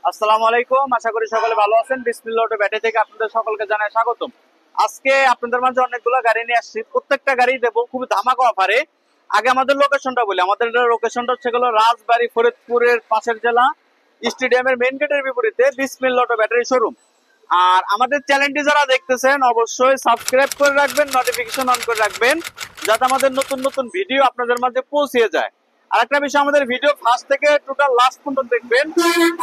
আসসালামু আলাইকুম, আশা করি সকলে ভালো আছেন। বিসমিল্লাহ অটো ব্যাটারি থেকে আপনাদের সকলকে জানাই স্বাগতম। আজকে আপনাদের মাঝে অনেকগুলো গাড়ি নিয়ে আসছি, প্রত্যেকটা গাড়ি দেবো খুবই ধামাকা অফারে। আগে আমাদের লোকেশনটা বলি, আমাদের লোকেশনটা হচ্ছে গেল রাজবাড়ী, ফরিদপুরের পাশের জেলা, স্টেডিয়ামের মেইন গেটের বিপরীতে বিসমিল্লাহ অটো ব্যাটারি শোরুম। আর আমাদের চ্যানেলটি যারা দেখতেছেন অবশ্যই সাবস্ক্রাইব করে রাখবেন, নোটিফিকেশন অন করে রাখবেন, যাতে আমাদের নতুন নতুন ভিডিও আপনাদের মাঝে পৌঁছে যায়। আরেকটা বিষয়, আমাদের ভিডিও ফার্স্ট থেকে টোটাল লাস্ট পর্যন্ত দেখবেন,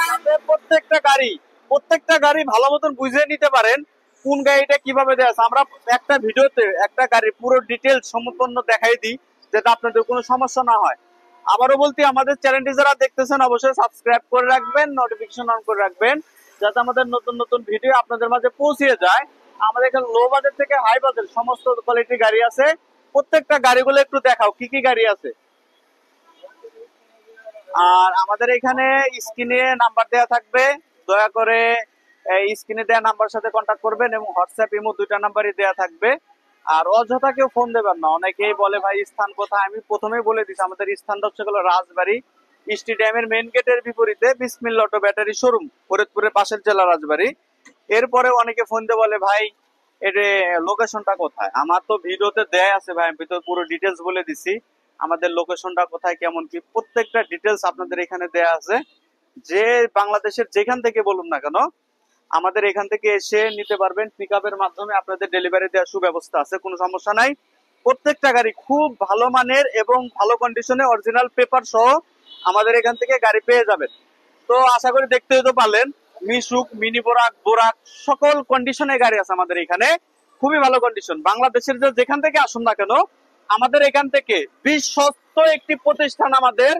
যাতে প্রত্যেকটা গাড়ি ভালো মতন বুঝে নিতে পারেন কোন গাড়িটা কিভাবে দেওয়া আছে। আমরা একটা ভিডিওতে একটা গাড়ির পুরো ডিটেলস সম্পূর্ণ দেখাই দিই, যাতে আপনাদের কোনো সমস্যা না হয়। আবারও বলতে, আমাদের চ্যানেলটি যারা দেখতেছেন অবশ্যই সাবস্ক্রাইব করে রাখবেন, নোটিফিকেশন অন করে রাখবেন, যাতে আমাদের নতুন নতুন ভিডিও আপনাদের মাঝে পৌঁছে যায়। আমাদের এখানে লো বাজেট থেকে হাই বাজেট সমস্ত কোয়ালিটির গাড়ি আছে। প্রত্যেকটা গাড়িগুলো একটু দেখাও কি কি গাড়ি আছে। আর আমাদের এখানে স্ক্রিনে নাম্বার দেওয়া থাকবে, দয়া করে স্ক্রিনে দেওয়া নাম্বার সাথে কন্ট্যাক্ট করবেন, এবং হোয়াটসঅ্যাপ ইমো দুইটা নাম্বারই দেওয়া থাকবে। আর অযথা কেউ ফোন দেবেন না, অনেকেই বলে ভাই স্থান কোথায়। আমি প্রথমেই বলে দিচ্ছি, আমাদের স্থানটা হচ্ছে গেল রাজবাড়ী, স্টেডিয়ামের মেইন গেটের বিপরীতে বিসমিল্লাহ অটো ব্যাটারি শোরুম, ফরিদপুরের পাশের জেলা রাজবাড়ী। এরপরে অনেকে ফোন দিয়ে বলে ভাই এর লোকেশনটা কোথায়। আমার তো ভিডিওতে দেয়া আছে ভাই, আমি তো পুরো ডিটেলস বলে দিছি আমাদের লোকেশনটা কোথায়, কেমন কি প্রত্যেকটা ডিটেলস আপনাদের এখানে দেয়া আছে। যে বাংলাদেশের যেখান থেকে বলুন না কেন, আমাদের এখান থেকে এসে নিতে পারবেন। পিকআপের মাধ্যমে আপনাদের ডেলিভারি দেওয়ার সুব্যবস্থা আছে, কোনো সমস্যা নাই। প্রত্যেকটা গাড়ি খুব ভালো মানের এবং ভালো কন্ডিশনে অরিজিনাল পেপার সহ আমাদের এখান থেকে গাড়ি পেয়ে যাবেন। তো আশা করি দেখতে তো পারলেন, মিশুক, মিনি বোরাক, বোরাক সকল কন্ডিশনে গাড়ি আছে আমাদের এখানে, খুবই ভালো কন্ডিশন। বাংলাদেশের যেখান থেকে আসুন না কেন, আমাদের এখান থেকে বিশ্বস্ত একটি প্রতিষ্ঠান আমাদের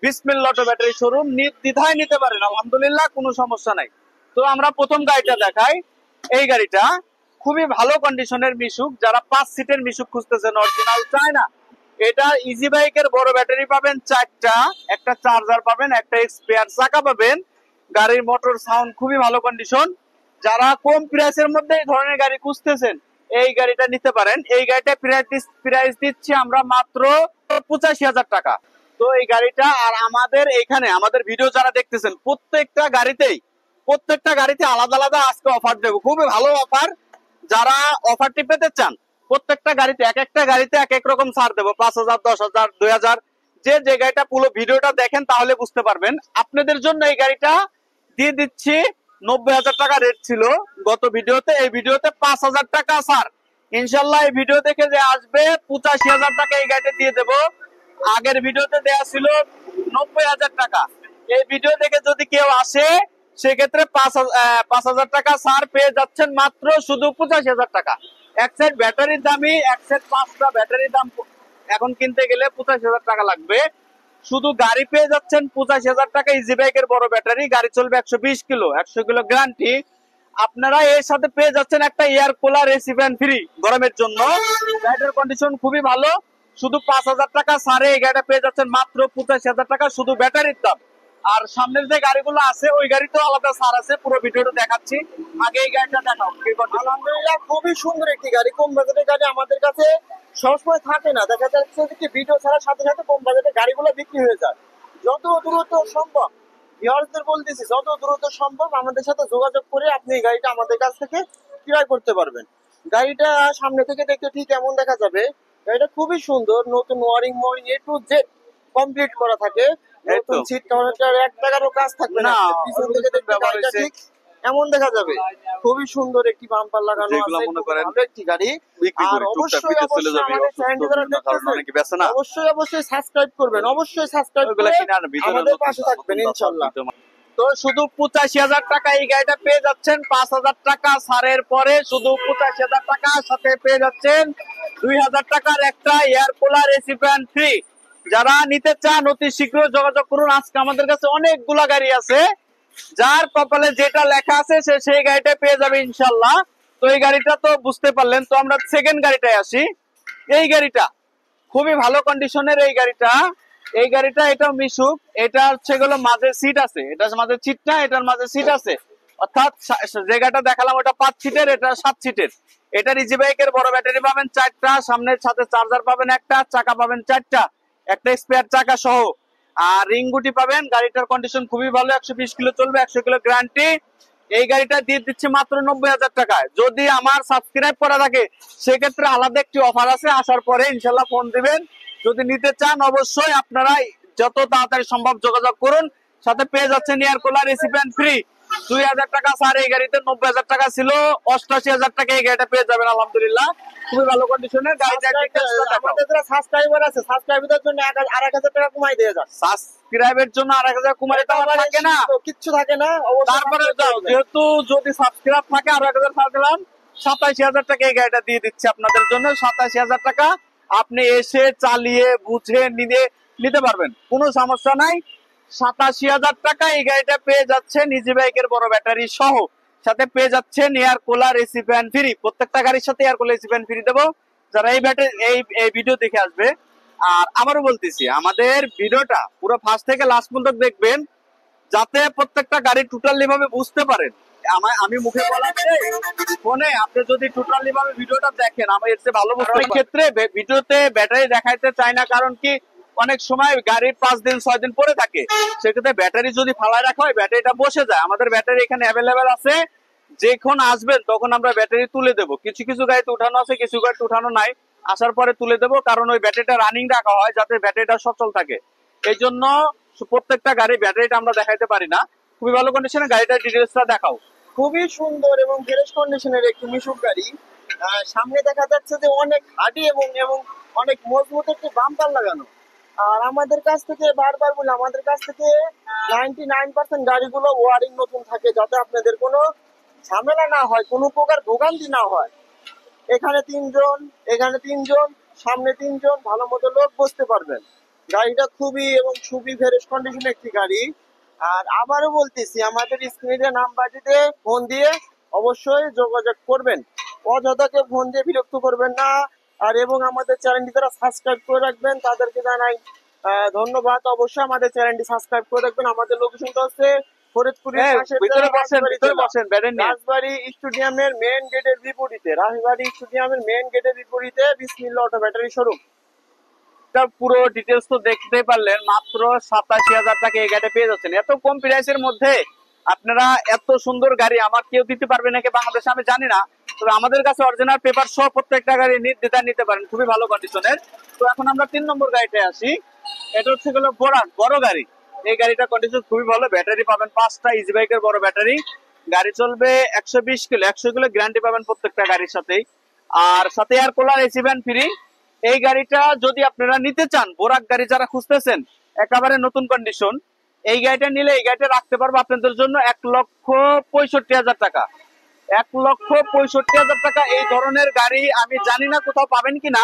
বিসমিল্লাহ অটো ব্যাটারি শোরুম, নির্দ্বিধায় নিতে পারেন, আলহামদুলিল্লাহ কোনো সমস্যা নাই। তো আমরা প্রথম গাড়িটা দেখাই। এই গাড়িটা খুবই ভালো কন্ডিশনের মিশুক, যারা 5 সিটের মিশুক খুঁজতেছেন অরিজিনাল চায় না, এটা ইজি বাইকের বড় ব্যাটারি পাবেন 4টা, একটা চার্জার পাবেন, একটা স্পেয়ার চাকা পাবেন। গাড়ির মোটর সাউন্ড খুবই ভালো কন্ডিশন। যারা কম প্রাইসের মধ্যে এই ধরনের গাড়ি খুঁজতেছেন, এই গাড়িটা নিতে পারেন। এই গাড়িটা প্রাইস দিচ্ছি আমরা মাত্র 85,000 টাকা। তো এই গাড়িটা, আর আমাদের এখানে আমাদের ভিডিও যারা দেখতেছেন প্রত্যেকটা গাড়িতে আলাদা আলাদা আজকে অফার দেবো, খুবই ভালো অফার। যারা অফারটি পেতে চান, প্রত্যেকটা গাড়িতে এক একটা গাড়িতে এক এক রকম ছাড় দেবো, 5,000, 10,000, 2,000। যে গাড়িটা পুরো ভিডিওটা দেখেন তাহলে বুঝতে পারবেন। আপনাদের জন্য এই গাড়িটা দিয়ে দিচ্ছি 90,000 টাকা রেট ছিল গত ভিডিওতে, এই ভিডিওতে 5,000 টাকা ছাড়। ইনশাল্লাহ এই ভিডিও দেখে যে আসবে 85,000 টাকা এই গাড়িটা দিয়ে দেবো। আগের ভিডিওতে দেয়া ছিল 90,000 টাকা। এই ভিডিও দেখে যদি কেউ আসে, সেক্ষেত্রে 5,000 টাকা ছাড় পেয়ে যাচ্ছেন মাত্র শুধু 85,000 টাকা। এক সেট ব্যাটারির দামই, এক সেট 5টা ব্যাটারির দাম এখন কিনতে গেলে 85,000 টাকা লাগবে। শুধু গাড়ি পেয়ে যাচ্ছেন 85,000 টাকা, ইজি বাইকের বড় ব্যাটারি, গাড়ি চলবে 120 কিলো, 100 কিলো গ্যারান্টি। আপনারা এর সাথে পেয়ে যাচ্ছেন একটা air cooler, AC fan free গরমের জন্য। গাড়িটার কন্ডিশন খুবই ভালো। শুধু 5,000 টাকা ছাড়ে এই গাড়িটা পেয়ে যাচ্ছেন মাত্র 85,000 টাকা, শুধু ব্যাটারির দাম। আর সামনের যে গাড়িগুলো আছে ওই গাড়িতেও আলাদা ছাড় আছে, পুরো ভিডিওটা দেখাচ্ছি। আগে এই গাড়িটা দেখাও। আলহামদুলিল্লাহ, খুবই সুন্দর একটি গাড়ি। কম বাজেটের গাড়ি আমাদের কাছে সবসময় থাকে না, দেখা যাচ্ছে যে ভিডিও ছাড়ার সাথে সাথে কম বাজেটের গাড়িগুলো বিক্রি হয়ে যায়। যত দ্রুত সম্ভব, ভিউয়ারদের বলতেছি, যত দ্রুত সম্ভব আমাদের সাথে যোগাযোগ করে আপনি এই গাড়িটা আমাদের কাছ থেকে ক্রয় করতে পারবেন। গাড়িটা সামনে থেকে দেখতে ঠিক এমন দেখা যাবে। গাড়িটা খুবই সুন্দর, নতুন wearing a to Z complete করা থাকে। নতুন সিট কাভারের 1 টাকারও কাজ থাকবে না। পিছন থেকে দেখতে গাড়িটা ঠিক এমন দেখা যাবে। খুবই সুন্দর একটি বাম্পার লাগানো আছে, ভালো একটি গাড়ি। আর অবশ্যই অবশ্যই সাবস্ক্রাইব করবেন, অবশ্যই সাবস্ক্রাইব করে আমাদের পাশে থাকবেন ইনশাআল্লাহ। তো শুধু 85,000 টাকা এই গাড়িটা পেয়ে যাচ্ছেন। 5,000 টাকা ছাড়ের পরে শুধু 85,000 টাকা, সাথে পেয়ে যাচ্ছেন 2,000 টাকার একটা air cooler, AC fan free. যারা নিতে চান অতি শীঘ্র যোগাযোগ করুন। আজকে আমাদের কাছে অনেকগুলা গাড়ি আছে, যার কপালে যেটা লেখা আছে সে সেই গাড়িটা পেয়ে যাবে ইনশাল্লাহ। তো এই গাড়িটা তো বুঝতে পারলেন। তো আমরা সেকেন্ড গাড়িটায় আসি। এই গাড়িটা খুবই ভালো কন্ডিশনের। এই গাড়িটা এটাও মিশুক। এটা হচ্ছে গুলো মাঝে সিট আছে, এটার মাঝে সিট না, এটার মাঝে সিট আছে। অর্থাৎ যে গাড়িটা দেখালাম ওটা 5 সিটের, এটা 7 সিটের। এটার ইজি বাইকের বড় ব্যাটারি পাবেন 4টা, সামনের সাথে চার্জার পাবেন একটা, চাকা পাবেন 4টা, একটা স্পেয়ার চাকা সহ। আর রিং গুটি পাবেন। গাড়িটার কন্ডিশন খুবই ভালো, 120 কিলো চলবে, 100 কিলো গ্যারান্টি। এই গাড়িটা দিয়ে দিচ্ছে মাত্র 90,000 টাকায়। যদি আমার সাবস্ক্রাইব করা থাকে সেক্ষেত্রে আলাদা একটি অফার আছে, আসার পরে ইনশাল্লাহ ফোন দিবেন। যদি নিতে চান অবশ্যই আপনারা যত তাড়াতাড়ি সম্ভব যোগাযোগ করুন। সাথে পেয়ে যাচ্ছেন air cooler, AC fan free. 2,000 টাকা স্যার, এই গাড়িতে 90,000 টাকা ছিল, 88,000 টাকা এই গাড়িটা পেয়ে যাবেন আলহামদুলিল্লাহ। খুবই ভালো কন্ডিশনের গাড়িটা। আমাদের যারা সাবস্ক্রাইবার আছে তাদের জন্য 1,000 টাকা কমাই দিয়ে যান। সাবস্ক্রাইবের জন্য 1,000 কমাই তো আমার থাকে না, কিচ্ছু থাকে না। তারপরে যেহেতু যদি সাবস্ক্রাইব থাকে আরো 1,000 ছাড় দিলাম, 87,000 টাকা এই গাড়িটা দিয়ে দিচ্ছে আপনাদের জন্য। 87,000 টাকা আপনি এসে চালিয়ে বুঝে নিতে পারবেন, কোনো সমস্যা নাই। 87,000 টাকা এই গাড়িটা পেয়ে যাচ্ছেন ইজি বাইকের বড় ব্যাটারি সহ। সাথে পেয়ে যাচ্ছেন air cooler, AC fan free. প্রত্যেকটা গাড়ির সাথে air cooler, AC fan free দেবো যারা এই ভিডিও দেখে আসবে। আর আবারও বলতেছি, আমাদের ভিডিওটা পুরো ফার্স্ট থেকে লাস্ট পর্যন্ত দেখবেন, যাতে প্রত্যেকটা গাড়ি টোটালি ভাবে বুঝতে পারেন। আমি মুখে বলাতে ফোনে আপনি যদি টোটালি ভাবে ভিডিওটা দেখেন, আমার এর চেয়ে ভালো বুঝতে। এই ক্ষেত্রে ভিডিওতে ব্যাটারি দেখাইতে চাই না, কারণ কি অনেক সময় গাড়ি 5 দিন 6 দিন পরে থাকে, সেক্ষেত্রে ব্যাটারি যদি ফালায় রাখা হয় ব্যাটারিটা বসে যায়। আমাদের ব্যাটারি এখানে অ্যাভেলেবেল আছে, যখন আসবেন তখন আমরা ব্যাটারি তুলে দেবো। কিছু কিছু গাড়িতে উঠানো আছে, কিছু গাড়িতে উঠানো নাই, আসার পরে তুলে দেবো, কারণ ওই ব্যাটারিটা রানিং রাখা হয় যাতে ব্যাটারিটা সচল থাকে। এই জন্য প্রত্যেকটা গাড়ি ব্যাটারিটা আমরা দেখাইতে পারি না। খুবই ভালো কন্ডিশনে গাড়িটার ডিটেলসটা দেখাও। খুবই সুন্দর এবং ফ্রেশ কন্ডিশনের একটি মিশুক গাড়ি। সামনে দেখা যাচ্ছে যে অনেক হাডি এবং অনেক মজবুত একটি বাম্পার লাগানো। আর আমাদের কাছ থেকে বারবার বলি, আমাদের কাছ থেকে 99% গাড়িগুলো ওয়ারিং নতুন থাকে, যাতে আপনাদের কোনো ঝামেলা না হয়, কোনো প্রকার ভোগান্তি না হয়। এখানে 3 জন, এখানে 3 জন, সামনে 3 জন, ভালো মতো লোক বসতে পারবেন। গাড়িটা খুবই ফ্রেশ কন্ডিশনের একটি গাড়ি। আর আবারও বলতেছি, আমাদের স্ক্রিনে নাম্বারটিতে ফোন দিয়ে অবশ্যই যোগাযোগ করবেন। অযথাকে ফোন দিয়ে বিরক্ত করবেন না। আর এবং আমাদের চ্যানেলটি যারা সাবস্ক্রাইব করে রাখবেন তাদেরকে জানাই ধন্যবাদ। অবশ্যই আমাদের চ্যানেলটি সাবস্ক্রাইব করে রাখবেন। আমাদের লোকেশনটা হচ্ছে ফরিদপুরের রাজবাড়ী স্টেডিয়ামের মেইন গেটের বিপরীতে, বিসমিল্লাহ অটো ব্যাটারি শোরুম। পুরো ডিটেলস তো দেখতে পারলেন, মাত্র 87,000 টাকা এই গাড়ি পেয়ে যাচ্ছেন। এত কম প্রাইসের মধ্যে আপনারা এত সুন্দর গাড়ি আমার কেউ দিতে পারবে নাকি বাংলাদেশে আমি জানি না, তবে আমাদের কাছে অরিজিনাল পেপার সহ প্রত্যেকটা গাড়ি নির্দ্বিধায় নিতে পারেন, খুবই ভালো কন্ডিশনের। তো এখন আমরা 3 নম্বর গাড়িটায় আসি। এটা হচ্ছে গেল বড় গাড়ি। এই গাড়িটার কন্ডিশন খুবই ভালো। ব্যাটারি পাবেন 5টা ইজি বাইকের বড় ব্যাটারি। গাড়ি চলবে 120 কিলো, 100 কিলো গ্যারান্টি পাবেন প্রত্যেকটা গাড়ির সাথেই। আর সাথে air cooler, AC fan free. এই গাড়িটা যদি আপনারা নিতে চান, বোরাক গাড়ি যারা খুঁজতেছেন, একেবারে নতুন কন্ডিশন, এই গাড়িটা নিলে এই গাড়িটা রাখতে পারবো আপনাদের জন্য 1,65,000 টাকা। 1,65,000 টাকা এই ধরনের গাড়ি আমি জানি না কোথাও পাবেন কিনা,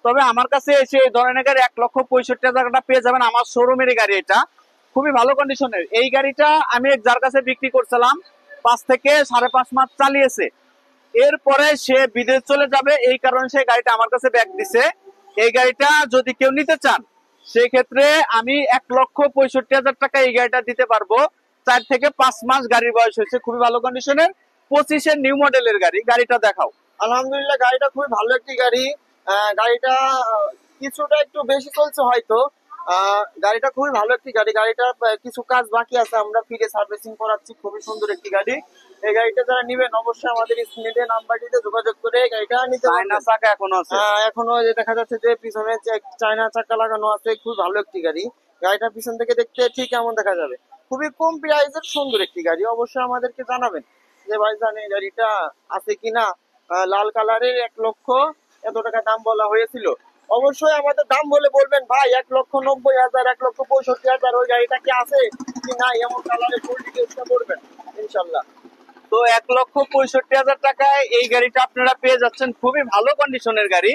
তবে আমার কাছে এসে এই ধরনের গাড়ি 1,65,000 টাকা পেয়ে যাবেন। আমার শোরুমের গাড়ি, এটা খুবই ভালো কন্ডিশনের। এই গাড়িটা আমি যার কাছে বিক্রি করছিলাম 5 থেকে 5.5 মাস চালিয়েছে, এরপরে সে বিদেশ চলে যাবে, এই কারণে সে গাড়িটা আমার কাছে ব্যাক দিছে। এই গাড়িটা যদি কেউ নিতে চান সেই ক্ষেত্রে আমি 1,65,000 টাকা এই গাড়িটা দিতে পারবো। 4 থেকে 5 মাস গাড়ির বয়স হয়েছে, খুবই ভালো কন্ডিশনের, 25-এর নিউ মডেলের গাড়ি। গাড়িটা দেখাও। আলহামদুলিল্লাহ, গাড়িটা খুবই ভালো একটি গাড়ি। গাড়িটা কিছুটা একটু বেশি চলছে হয়তো। গাড়িটা খুবই ভালো একটি গাড়ি। গাড়িটা কিছু কাজ বাকি আছে, আমরা ফিরে সার্ভিসিং করাচ্ছি। খুবই সুন্দর একটি গাড়ি। এই গাড়িটা যারা নিবেন অবশ্যই আমাদের স্ক্রিনে নাম্বারটিতে যোগাযোগ করে গাড়িটা নিতে পারবেন। চায়না চাকা এখনো আছে, এখনো দেখা যাচ্ছে যে পিছনে চায়না চাকা লাগানো আছে। খুবই ভালো একটি গাড়ি। গাড়িটা পিছন থেকে দেখতে ঠিক কেমন দেখা যাবে। খুবই কম প্রাইসের সুন্দর একটি গাড়ি। অবশ্যই আমাদেরকে জানাবেন যে ভাই জানে গাড়িটা আছে কিনা। লাল কালারের 1 লক্ষ এত টাকা দাম বলা হয়েছিল। অবশ্যই আমাদের দাম বলে বলবেন ভাই 1,90,000, 1,65,000 ওই গাড়িটা কি আছে কি না, এমন কালারের ফুল ডিটেইলসটা করবেন ইনশাল্লাহ। তো 1,65,000 টাকায় এই গাড়িটা আপনারা পেয়ে যাচ্ছেন। খুবই ভালো কন্ডিশনের গাড়ি।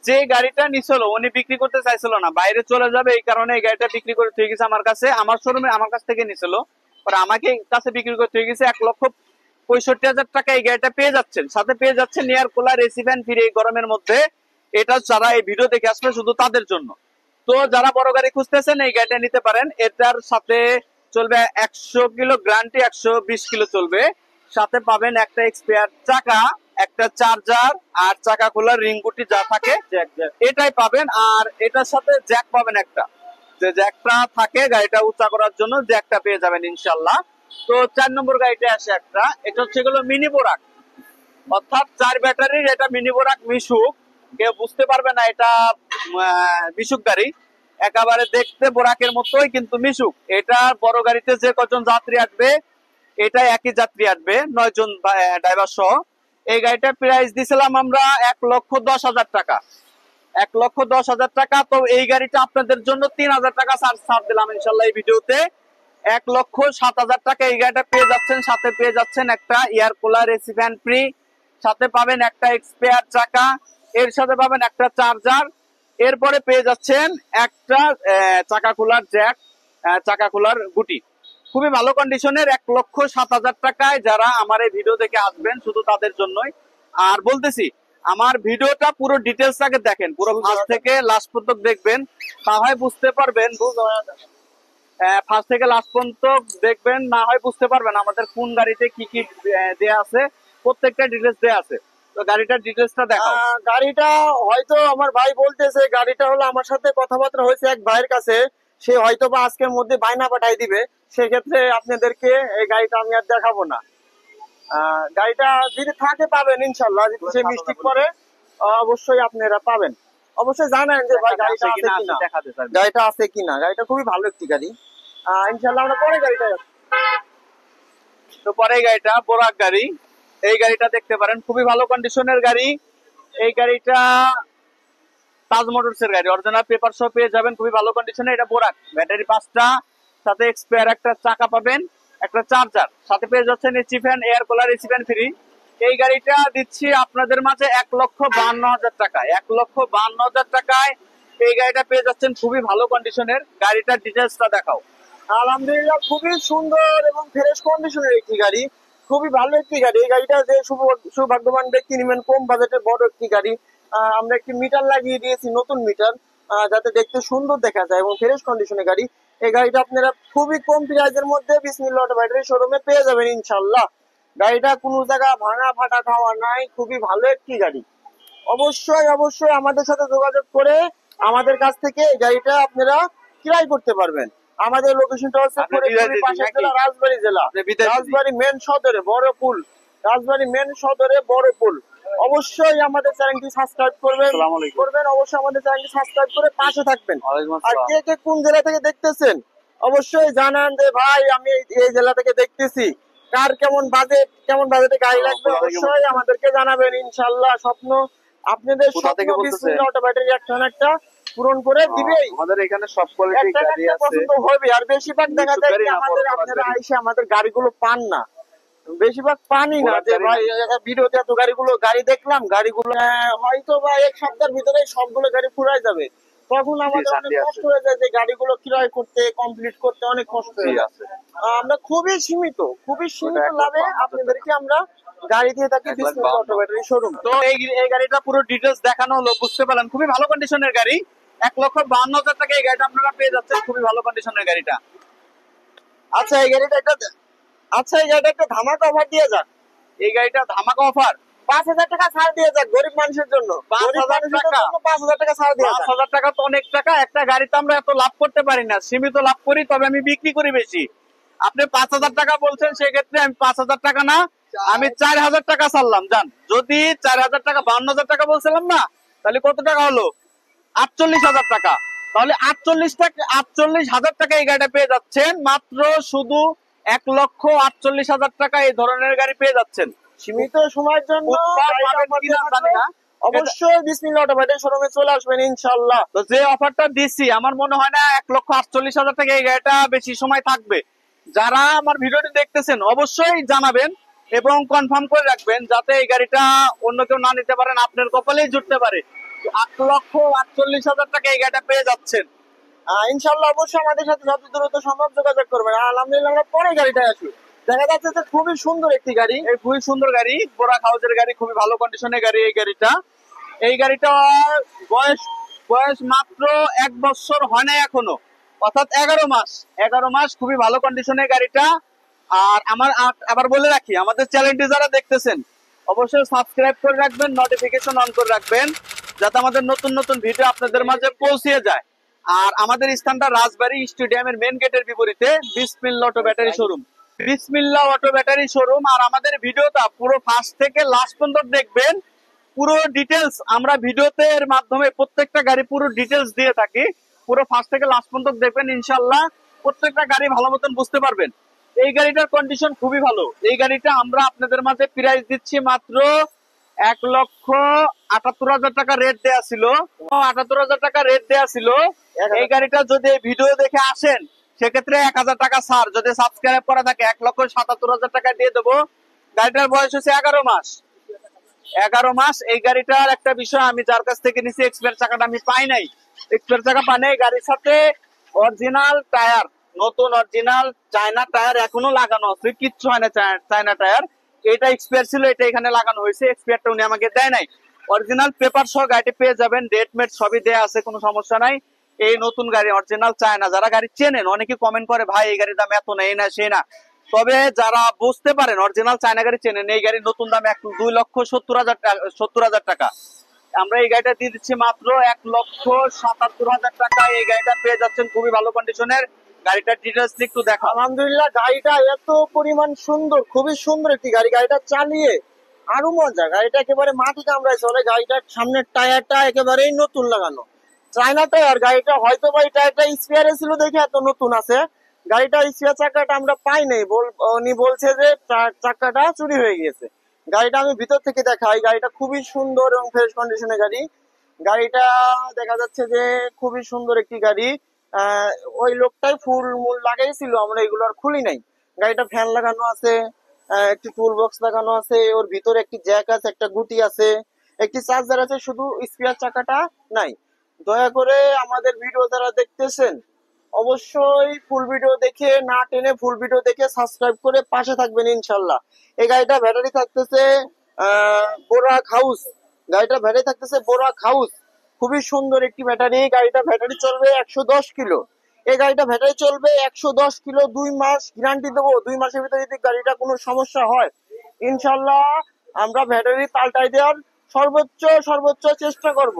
যে গাড়িটা নিছিল উনি বিক্রি করতে চাইছিল না, বাইরে চলে যাবে, এই কারণে এই গাড়িটা বিক্রি করে হয়ে গেছে আমার কাছে। আমার শোরুমে আমার কাছ থেকে নিছিল, পরে আমাকে কাছে বিক্রি করতে হয়ে গেছে। 1,65,000 টাকা এই গাড়িটা পেয়ে যাচ্ছেন। সাথে পেয়ে যাচ্ছেন air cooler, AC fan free এই গরমের মধ্যে। এটা যারা এই ভিডিও দেখে আসবে শুধু তাদের জন্য। তো যারা বড় গাড়ি খুঁজতেছেন এই গাড়িটা নিতে পারেন। এটার সাথে চলবে 100 কিলো গ্যারান্টি, 120 কিলো চলবে। সাথে পাবেন একটা এক্সপায়ার চাকা, একটা চার্জার, আর চাকা খোলার রিং গুটি যা থাকে এটাই পাবেন। আর এটার সাথে জ্যাক পাবেন একটা। যে জ্যাকটা থাকে গাড়িটা উঁচা করার জন্য, জ্যাকটা পেয়ে যাবেন ইনশাল্লাহ। তো 4 নম্বর গাড়িটা আসে একটা, এটা হচ্ছে এগুলো মিনি বোরাক, অর্থাৎ 4 ব্যাটারির এটা মিনি বোরাক মিশুক। কেউ বুঝতে পারবে না এটা মিশুক গাড়ি, একেবারে দেখতে বোরাকের মতোই কিন্তু মিশুক। এটা বড় গাড়িতে যে কজন যাত্রী আসবে এটা একই যাত্রী আসবে, 9 জন ড্রাইভার সহ। এই গাড়িটার প্রাইস দিছিলাম আমরা 1,10,000 টাকা, 1,10,000 টাকা। তো এই গাড়িটা আপনাদের জন্য 3,000 টাকা ছাড় দিলাম ইনশাল্লাহ এই ভিডিওতে। 1,07,000 টাকা এই গাড়িটা পেয়ে যাচ্ছেন। সাথে পেয়ে যাচ্ছেন একটা air cooler, AC fan free, সাথে পাবেন একটা এক্সপায়ার চাকা, এর সাথে পাবেন একটা চার্জার, এরপরে পেয়ে যাচ্ছেন একটা চাকা খোলার জ্যাক, চাকা খোলার গুটি। খুবই ভালো কন্ডিশনের, 1,07,000 টাকায় যারা আমার এই ভিডিও দেখে আসবেন শুধু তাদের জন্যই। আর বলতেছি আমার ভিডিওটা পুরো ডিটেলস আগে দেখেন, পুরো ফার্স্ট থেকে লাস্ট পর্যন্ত দেখবেন, না হয় বুঝতে পারবেন। ফার্স্ট থেকে লাস্ট পর্যন্ত দেখবেন, না হয় বুঝতে পারবেন আমাদের কোন গাড়িতে কি কি দেয়া আছে, প্রত্যেকটা ডিটেলস দেয়া আছে। তো গাড়িটার ডিটেলসটা দেখো। গাড়িটা হয়তো আমার ভাই বলতেছে, গাড়িটা হলো আমার সাথে কথাবার্তা হয়েছে এক ভাইয়ের কাছে, সে হয়তো বা আজকের মধ্যে বায়না পাঠাই দিবে, সেক্ষেত্রে আপনাদেরকে এই গাড়িটা আমি আর দেখাবো না। গাড়িটা যদি থাকে পাবেন ইনশাল্লাহ, যদি সে মিস্টেক করে অবশ্যই আপনারা পাবেন। অবশ্যই জানেন যে ভাই গাড়িটা আছে কিনা, গাড়িটা আছে কিনা। গাড়িটা খুবই ভালো একটি গাড়ি, ইনশাল্লাহ আমরা পরে গাড়িটা। তো পরে গাড়িটা বোরাক গাড়ি, এই গাড়িটা দেখতে পারেন, খুবই ভালো কন্ডিশনের গাড়ি। এই গাড়িটা তাজ মোটরস এর গাড়ি, অরিজিনাল পেপার সহ পেয়ে যাবেন, খুবই ভালো কন্ডিশনে। এটা বোরাক, ব্যাটারি 5টা, সাথে এক্সপায়ার একটা চাকা পাবেন, একটা চার্জার, সাথে পেয়ে যাচ্ছেন AC fan, air cooler, AC fan free. এই গাড়িটা দিচ্ছি আপনাদের মাঝে 1,52,000 টাকা, 1,52,000 টাকায় এই গাড়িটা পেয়ে যাচ্ছেন, খুবই ভালো কন্ডিশনের। গাড়িটার ডিটেলসটা দেখাও। আলহামদুলিল্লাহ, খুবই সুন্দর এবং ফ্রেশ কন্ডিশনের একটি গাড়ি, খুবই ভালো একটি গাড়ি। এই গাড়িটা যে সৌভাগ্যবান ব্যক্তি নেবেন, কম বাজেটে বড় একটি গাড়ি। আমরা একটি মিটার লাগিয়ে দিয়েছি, নতুন মিটার, যাতে দেখতে সুন্দর দেখা যায় এবং ফ্রেশ কন্ডিশনের গাড়ি। এই গাড়িটা আপনারা খুবই কম প্রাইজের মধ্যে বিসমিল্লাহ অটো ব্যাটারি শোরুমে পেয়ে যাবেন ইনশাল্লাহ। গাড়িটা কোনো জায়গা ভাঙা ফাটা খাওয়া নাই, খুবই ভালো একটি গাড়ি। অবশ্যই অবশ্যই আমাদের সাথে যোগাযোগ করে আমাদের কাছ থেকে এই গাড়িটা আপনারা ক্রয় করতে পারবেন। আমাদের লোকেশনটা হচ্ছে পাশের জেলা রাজবাড়ী জেলা, রাজবাড়ী মেন সদরে বড় পুল, রাজবাড়ী মেন সদরে বড় পুল। অবশ্যই আমাদের চ্যানেলটি সাবস্ক্রাইব করবেন, অবশ্যই আমাদের চ্যানেলটি সাবস্ক্রাইব করে পাশে থাকবেন। আর কে কে কোন জেলা থেকে দেখতেছেন অবশ্যই জানান যে ভাই আমি এই জেলা থেকে দেখতেছি, কার কেমন বাজেটে গাড়ি লাগবে অবশ্যই আমাদেরকে জানাবেন। ইনশাল্লাহ স্বপ্ন আপনাদের স্বপ্ন বিসমিল্লাহ অটো ব্যাটারি একটা পূরণ করে দিবেই। আমাদের এখানে সব কোয়ালিটির গাড়ি আছে, পছন্দ হবে। আর বেশিরভাগ দেখা যায় যে আপনারা আইসে আমাদের গাড়িগুলো পান না, বেশিরভাগ পানি না, যে ভাই ভিডিওতে এত গাড়ি দেখলাম, গাড়িগুলো হয়তো বা এক সপ্তাহের ভিতরে সবগুলো গাড়ি ফুরাই যাবে, তখন আমাদের অনেক কষ্ট হয়ে যায় যে গাড়িগুলো ক্রয় করতে, কমপ্লিট করতে অনেক কষ্ট হয়ে যাচ্ছে। আমরা খুবই সীমিত লাভে আপনাদেরকে আমরা গাড়ি দিয়ে থাকি বিসমিল্লাহ অটো ব্যাটারি শোরুম। তো এই গাড়িটা পুরো ডিটেলস দেখানো হলো, বুঝতে পারলেন, খুবই ভালো কন্ডিশনের গাড়ি। 1,52,000 টাকা এই গাড়িটা আপনারা পেয়ে যাচ্ছেন, খুবই ভালো কন্ডিশনের গাড়িটা। আচ্ছা এই গাড়িটা একটা ধামাকা অফার দিয়ে যাক। এই গাড়িটা ধামাকা অফার 5,000 টাকা ছাড় দিয়ে যাক গরিব মানুষের জন্য। 5,000 টাকা, 5,000 টাকা ছাড় দিয়ে 5,000 টাকা তো অনেক টাকা। একটা গাড়িতে আমরা এত লাভ করতে পারি না, সীমিত লাভ করি, তবে আমি বিক্রি করি বেশি। আপনি 5,000 টাকা বলছেন, সেক্ষেত্রে আমি 5,000 টাকা না, আমি 4,000 টাকা ছাড়লাম। জান, যদি 4,000 টাকা 52,000 টাকা বলছিলাম না, তাহলে কত টাকা হলো? 48,000 টাকা। তাহলে 48,000 টাকা এই গাড়িটা পেয়ে যাচ্ছেন মাত্র শুধু 1,48,000 টাকা এই ধরনের গাড়ি পেয়ে যাচ্ছেন সীমিত সময়ের জন্য। অবশ্যই বিসমিল্লাহ অটো ব্যাটারি শোরুমে চলে আসবেন ইনশাআল্লাহ। তো যে অফারটা দিচ্ছি আমার মনে হয় না 1,48,000 টাকা এই গাড়িটা বেশি সময় থাকবে। যারা আমার ভিডিওটি দেখতেছেন অবশ্যই জানাবেন এবং কনফার্ম করে রাখবেন, যাতে এই গাড়িটা অন্য কেউ না নিতে পারেন, আপনার কপালেই জুটতে পারে। 1,48,000 টাকা এই গাড়িটা পেয়ে যাচ্ছেন ইনশাআল্লাহ। অবশ্যই আমাদের সাথে যত দ্রুত সম্ভব যোগাযোগ করবেন। আলহামদুলিল্লাহ, আমরা পরে গাড়িটায় আসি। দেখা যাচ্ছে যে খুবই সুন্দর একটি গাড়ি, এই খুবই সুন্দর গাড়ি, বোরাক হাউসের গাড়ি, খুবই ভালো কন্ডিশনের গাড়ি এই গাড়িটা বয়স মাত্র 1 বছর হয় না এখনো, অর্থাৎ 11 মাস, খুবই ভালো কন্ডিশনের গাড়িটা। আর আবার বলে রাখি, আমাদের চ্যানেলটি যারা দেখতেছেন অবশ্যই সাবস্ক্রাইব করে রাখবেন, নোটিফিকেশন অন করে রাখবেন, যাতে আমাদের নতুন নতুন ভিডিও আপনাদের মাঝে পৌঁছে যায়। আর আমাদের স্থানটা রাজবাড়ী স্টেডিয়ামের মেন গেটের বিপরীতে বিসমিল্লাহ অটো ব্যাটারি শোরুম। বিসমিল্লাহ অটো ব্যাটারি শোরুম। আর আমাদের ভিডিওটা পুরো ফার্স্ট থেকে লাস্ট পর্যন্ত দেখবেন। পুরো ডিটেলস আমরা ভিডিওতে এর মাধ্যমে প্রত্যেকটা গাড়ি পুরো ডিটেলস দিয়ে থাকি। পুরো ফার্স্ট থেকে লাস্ট পর্যন্ত দেখবেন, ইনশাল্লাহ প্রত্যেকটা গাড়ি ভালো মতন বুঝতে পারবেন। এই গাড়িটার কন্ডিশন খুবই ভালো। এই গাড়িটা আমরা আপনাদের মাঝে প্রাইস দিচ্ছি মাত্র 1,78,000 টাকা রেট দেয়া ছিল। 78,000 টাকা রেট দেয়া ছিল। এই গাড়িটা যদি ভিডিও দেখে আসেন সেক্ষেত্রে 1,000 টাকা ছাড়, যদি সাবস্ক্রাইব করা থাকে 1,77,000 টাকা দিয়ে দেবো। গাড়িটার বয়স হচ্ছে 11 মাস। 11 মাস। এই গাড়িটার একটা বিষয়, আমি যার কাছ থেকে নিচ্ছি এক্সপায়ার চাকাটা আমি পাই নাই। এক্সপায়ার চাকা পাই নাই। গাড়ির সাথে অরিজিনাল টায়ার, নতুন অরিজিনাল চায়না টায়ার এখনো লাগানো আছে, কিচ্ছু হয় না। চায়না টায়ার এটা এক্সপায়ার ছিল, এটা এখানে লাগানো হয়েছে। এক্সপায়ারটা উনি আমাকে দেয় নাই। অরিজিনাল পেপার সহ গাড়িটি পেয়ে যাবেন, ডেট মেট সবই দেয়া আছে, কোনো সমস্যা নাই। এই নতুন গাড়ি অরিজিনাল চায়না। যারা গাড়ি চেনেন, অনেকে কমেন্ট করে ভাই এই গাড়ির দাম এত নেই না সেই না, তবে যারা বুঝতে পারেন অরিজিনাল চায়না গাড়ি চেনেন, এই গাড়ির নতুন দাম 2,70,000 টাকা। আমরা এই গাড়িটা দিয়ে দিচ্ছি মাত্র 1,77,000 টাকা। এই গাড়িটা পেয়ে যাচ্ছেন খুবই ভালো কন্ডিশনের। গাড়িটার ডিটেলস একটু দেখো। আলহামদুলিল্লাহ, গাড়িটা এত পরিমাণ সুন্দর, খুবই সুন্দর একটি গাড়ি। গাড়িটা চালিয়ে আরো মজা। গাড়িটা একেবারে মাটি কামড়ায় চলে। গাড়িটার সামনের টায়ারটা একেবারেই নতুন লাগানো, চায়না টায়ার। গাড়িটা হয়তো বা এই টায়ারটা স্পেয়ারে ছিল দেখে এত নতুন আছে। গাড়িটা স্পেয়ার চাকাটা আমরা পাই নাই, উনি বলছে যে চাকাটা চুরি হয়ে গেছে। গাড়িটা আমি ভিতর থেকে দেখাই। গাড়িটা খুবই সুন্দর এবং ফ্রেশ কন্ডিশনের গাড়ি। গাড়িটা দেখা যাচ্ছে যে খুবই সুন্দর একটি গাড়ি। ওই লোকটাই ফুল মূল লাগাইছিল, আমরা এগুলো আর খুলি নাই। গাড়িটা ফ্যান লাগানো আছে, একটি টুল বক্স লাগানো আছে, ওর ভিতরে একটি জ্যাক আছে, একটা গুটি আছে, একটি চার্জার আছে, শুধু স্পেয়ার চাকাটা নাই। দয়া করে আমাদের ভিডিও যারা দেখতেছেন অবশ্যই ফুল ভিডিও দেখে, না টেনে ফুল ভিডিও দেখে সাবস্ক্রাইব করে পাশে থাকবেন ইনশাল্লাহ। এই গাড়িটা ব্যাটারি থাকতেছে বোরাক হাউস। গাড়িটা ব্যাটারি থাকতেছে বোরাক হাউস। খুবই সুন্দর একটি ব্যাটারি। গাড়িটা ব্যাটারি চলবে 110 কিলো। এই গাড়িটা ব্যাটারি চলবে 110 কিলো। 2 মাস গ্যারান্টি দেবো। 2 মাসের ভিতরে যদি গাড়িটা কোনো সমস্যা হয় ইনশাল্লাহ আমরা ব্যাটারি পাল্টাই দেওয়ার সর্বোচ্চ চেষ্টা করব।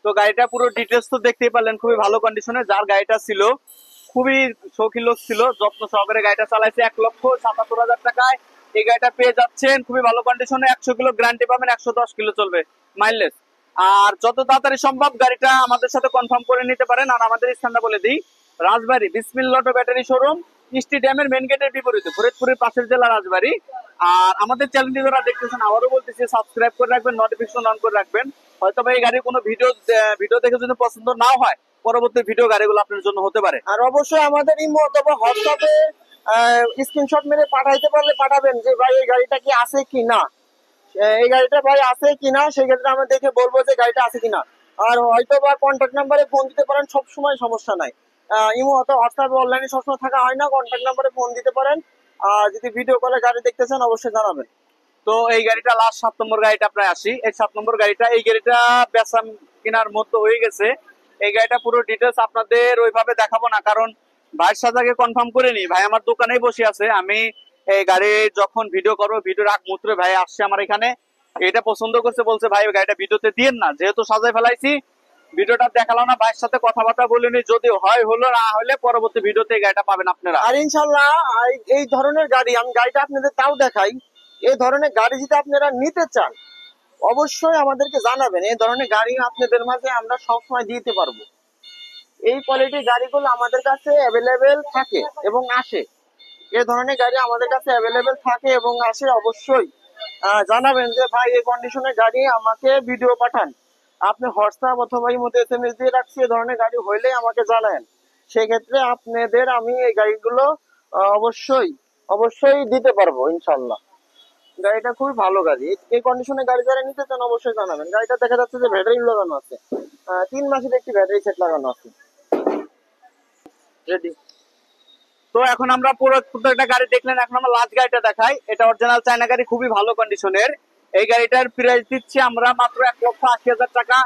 তো গাড়িটা পুরো ডিটেলস তো দেখতেই পারলেন, খুবই ভালো কন্ডিশনে। যার গাড়িটা ছিল খুবই শৌখিন লোক ছিল, যত্ন সহকারে গাড়িটা চালাইছে। 1,77,000 টাকায় এই গাড়িটা পেয়ে যাচ্ছেন খুবই ভালো কন্ডিশনে। 100 কিলো গ্যারান্টি পাবেন, 110 কিলো চলবে মাইলেজ। আর যত তাড়াতাড়ি সম্ভব গাড়িটা আমাদের সাথে কনফার্ম করে নিতে পারেন। আর আমাদের স্থানটা বলে দিই, রাজবাড়ী বিসমিল্লাহ অটো ব্যাটারি শোরুম, স্টেডিয়ামের মেন গেটের বিপরীতে, ফরিদপুরের পাশের জেলা রাজবাড়ী। আর আমাদের চ্যানেলটি যারা দেখতেছেন আবারও বলতেছি সাবস্ক্রাইব করে রাখবেন, নোটিফিকেশন অন করে রাখবেন। হয়তো এই গাড়ির কোনো ভিডিও দেখে যদি পছন্দ নাও হয়, পরবর্তী ভিডিও গাড়িগুলো আপনার জন্য হতে পারে। আর অবশ্যই আমাদের ইমো অথবা হোয়াটসঅ্যাপে স্ক্রিনশট মেরে পাঠাইতে পারলে পাঠাবেন যে ভাই এই গাড়িটা কি আছে কি না, এই গাড়িটা ভাই আছে কিনা, সেই ক্ষেত্রে আমরা দেখে বলবো যে গাড়িটা আছে কিনা। আর হয়তো বা কন্ট্যাক্ট নাম্বারে ফোন দিতে পারেন, সবসময় সমস্যা নাই। ইমো অথবা হোয়াটসঅ্যাপে অনলাইনে সবসময় থাকা হয় না, কন্ট্যাক্ট নাম্বারে ফোন দিতে পারেন। আর যদি ভিডিও কলে গাড়ি দেখতেছেন অবশ্যই জানাবেন। তো এই গাড়িটা লাস্ট 7 নম্বর গাড়িটা প্রায় আসি। এই 7 নম্বর গাড়িটা, এই গাড়িটা বেচা কেনার মধ্যে হয়ে গেছে। এই গাড়িটা পুরো ডিটেলস আপনাদের ওইভাবে দেখাবো না, কারণ ভাইয়ের সাথে আগে কনফার্ম করে নি। ভাই আমার দোকানেই বসে আছে। আমি এই গাড়ি যখন ভিডিও করবো, ভিডিওর আগ মুহূর্তে ভাই আসছে আমার এখানে, এটা পছন্দ করছে, বলছে ভাই গাড়িটা ভিডিওতে দিয়েন না, যেহেতু সাজাই ফেলাইছি ভিডিওটা দেখালো না। ভাইয়ের সাথে কথাবার্তা বলিনি, যদি হয় হলো, না হলে পরবর্তী ভিডিওতে এই গাড়িটা পাবেন আপনারা। আর ইনশাল্লাহ এই ধরনের গাড়ি, আমি গাড়িটা আপনাদের তাও দেখাই, এই ধরনের গাড়ি যদি আপনারা নিতে চান অবশ্যই আমাদেরকে জানাবেন। এই ধরনের গাড়ি আপনাদের মাঝে আমরা সবসময় দিতে পারবো। এই কোয়ালিটির গাড়িগুলো আমাদের কাছে অ্যাভেলেবেল থাকে এবং আসে। এই ধরনের গাড়ি আমাদের কাছে অ্যাভেলেবেল থাকে এবং আসে। অবশ্যই জানাবেন যে ভাই এই কন্ডিশনের গাড়ি আমাকে ভিডিও পাঠান। আপনি হোয়াটসঅ্যাপ অথবা ইমোতে SMS দিয়ে রাখছি, এই ধরনের গাড়ি হইলেই আমাকে জানান। সেক্ষেত্রে আপনাদের আমি এই গাড়িগুলো অবশ্যই দিতে পারবো ইনশাল্লাহ। গাড়িটা খুবই ভালো গাড়ি। এই কন্ডিশনে গাড়ি যারা নিতে চান অবশ্যই জানাবেন। গাড়িটা দেখা যাচ্ছে যে ব্যাটারি লাগানো আছে, 3 মাসের একটি ব্যাটারি সেট লাগানো আছে। রেডি। তো এখন আমরা পুরো প্রত্যেকটা গাড়ি দেখলেন, এখন আমরা লাস্ট গাড়িটা দেখাই। এটা অরিজিনাল চায়না গাড়ি, খুবই ভালো কন্ডিশনের। এই গাড়িটার প্রাইস দিচ্ছি আমরা মাত্র 1,80,000 টাকা।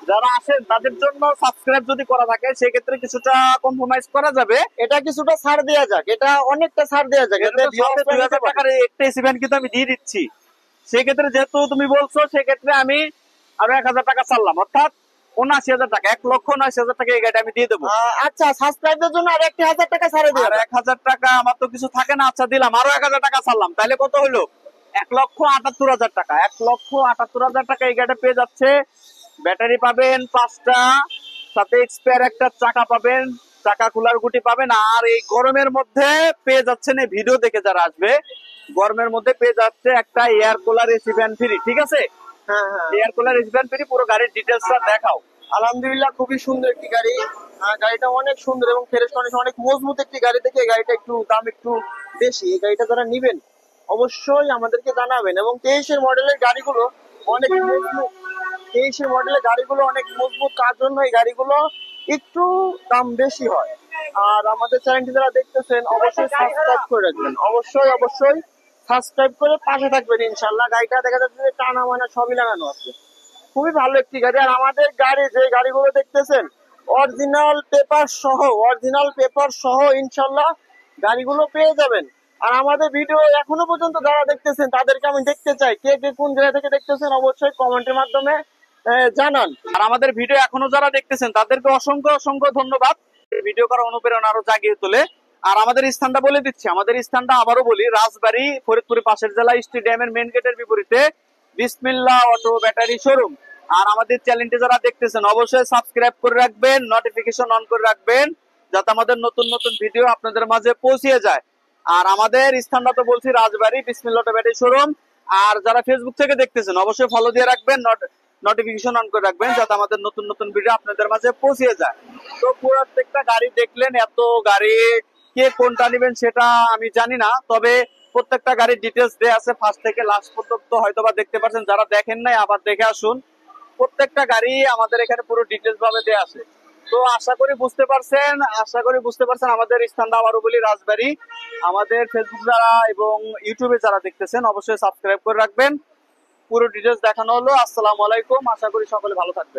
যারা আসেন তাদের জন্য সাবস্ক্রাইব যদি করা থাকে সেক্ষেত্রে কিছুটা কম্প্রোমাইজ করা যাবে। এটা কিছুটা ছাড় দেওয়া যাক, এটা অনেকটা ছাড় দেওয়া যাক। 2,000 টাকার একটা ইভেন্ট কিন্তু আমি দিয়ে দিচ্ছি। সেক্ষেত্রে যেহেতু তুমি বলছো, সেক্ষেত্রে আমি আরো 1,000 টাকা ছাড়লাম, অর্থাৎ ৭৯,০০০ টাকা, ১,৭৯,০০০ টাকা এই গাড়িটা আমি দিয়ে দেবো। আচ্ছা, সাবস্ক্রাইবের জন্য আর 1,000 টাকা ছাড়ে দিন। আর ১,০০০ টাকা আমার তো কিছু থাকে না, আচ্ছা দিলাম, আরো ১,০০০ টাকা ছাড়লাম, তাহলে কত হলো? ১,৭৮,০০০ টাকা। ১,৭৮,০০০ টাকা এই গাড়িটা পেয়ে যাচ্ছে। ব্যাটারি পাবেন 5টা, সাথে এক্সপায়ার একটা চাকা পাবেন, চাকা কুলার গুটি পাবেন। আর এই গরমের মধ্যে পেয়ে যাচ্ছেন, এই ভিডিও দেখে যারা আসবে, গরমের মধ্যে পেয়ে যাচ্ছে একটা air cooler AC fan free. ঠিক আছে, হ্যাঁ হ্যাঁ, air cooler AC fan free. পুরো গাড়ির ডিটেলসটা দেখাও। আলহামদুলিল্লাহ, খুবই সুন্দর একটি গাড়ি। গাড়িটা অনেক সুন্দর এবং ফ্রেশ কন্ডিশন, অনেক মজবুত একটি গাড়ি। থেকে এই গাড়িটা একটু দাম একটু বেশি। এই গাড়িটা যারা নিবেন অবশ্যই আমাদেরকে জানাবেন। এবং 23-এর মডেলের গাড়িগুলো অনেক মজবুত। 23-এর মডেলের গাড়িগুলো অনেক মজবুত, তার জন্য এই গাড়িগুলো একটু দাম বেশি হয়। আর আমাদের চ্যানেলটি যারা দেখতেছেন অবশ্যই সাবস্ক্রাইব করে রাখবেন, অবশ্যই অবশ্যই সাবস্ক্রাইব করে পাশে থাকবেন ইনশাল্লাহ। গাড়িটা দেখা যাচ্ছে যে টানা মানা সবই লাগানো আছে, খুবই ভালো একটি গাড়ি। আর আমাদের গাড়ি যে গাড়িগুলো দেখতেছেন অরিজিনাল পেপার সহ ইনশাল্লাহ গাড়িগুলো পেয়ে যাবেন। আর আমাদের ভিডিও এখনো পর্যন্ত যারা দেখতেছেন তাদেরকে আমি দেখতে চাই, কে কে কোন জায়গা থেকে দেখতেছেন অবশ্যই কমেন্টের মাধ্যমে জানান। আর আমাদের ভিডিও এখনো যারা দেখতেছেন তাদেরকে অসংখ্য অসংখ্য ধন্যবাদ। ভিডিও করার অনুপ্রেরণা আরো জাগিয়ে তোলে। আর আমাদের স্থানটা বলে দিচ্ছি, আমাদের স্থানটা আবারও বলি, রাজবাড়ী, ফরিদপুর পাশের জেলা, স্টেডিয়ামের মেন গেটের বিপরীতে বিসমিল্লাহ অটো ব্যাটারি শোরুম। আর আমাদের চ্যানেলটি যারা দেখতেছেন অবশ্যই সাবস্ক্রাইব করে রাখবেন, নোটিফিকেশন অন করে রাখবেন, যাতে আমাদের নতুন নতুন ভিডিও আপনাদের মাঝে পৌঁছে যায়। আর আমাদের স্থানটা তো বলছি রাজবাড়ী, বিসমিল্লাহ অটো ব্যাটারি শোরুম। আর যারা ফেসবুক থেকে দেখতেছেন অবশ্যই ফলো দিয়ে রাখবেন, নোটিফিকেশন অন করে রাখবেন, যাতে আমাদের নতুন নতুন ভিডিও আপনাদের মাঝে পৌঁছে যায়। তো প্রত্যেকটা গাড়ি দেখলেন, এত গাড়ি কে কোনটা নেবেন সেটা আমি জানি না, তবে প্রত্যেকটা গাড়ির ডিটেলস দেয়া আছে ফার্স্ট থেকে লাস্ট পর্যন্ত, হয়তোবা দেখতে পাচ্ছেন। যারা দেখেন নাই আবার দেখে আসুন, প্রত্যেকটা গাড়ি আমাদের এখানে পুরো ডিটেলস ভাবে দেয়া আছে। তো আশা করি বুঝতে পারছেন আমাদের স্থানটা আবারও বলি রাজবাড়ী। আমাদের ফেসবুক যারা এবং ইউটিউবে যারা দেখতেছেন অবশ্যই সাবস্ক্রাইব করে রাখবেন। পুরো ডিটেলস দেখানো হলো। আসসালামু আলাইকুম, আশা করি সকলে ভালো থাকবেন।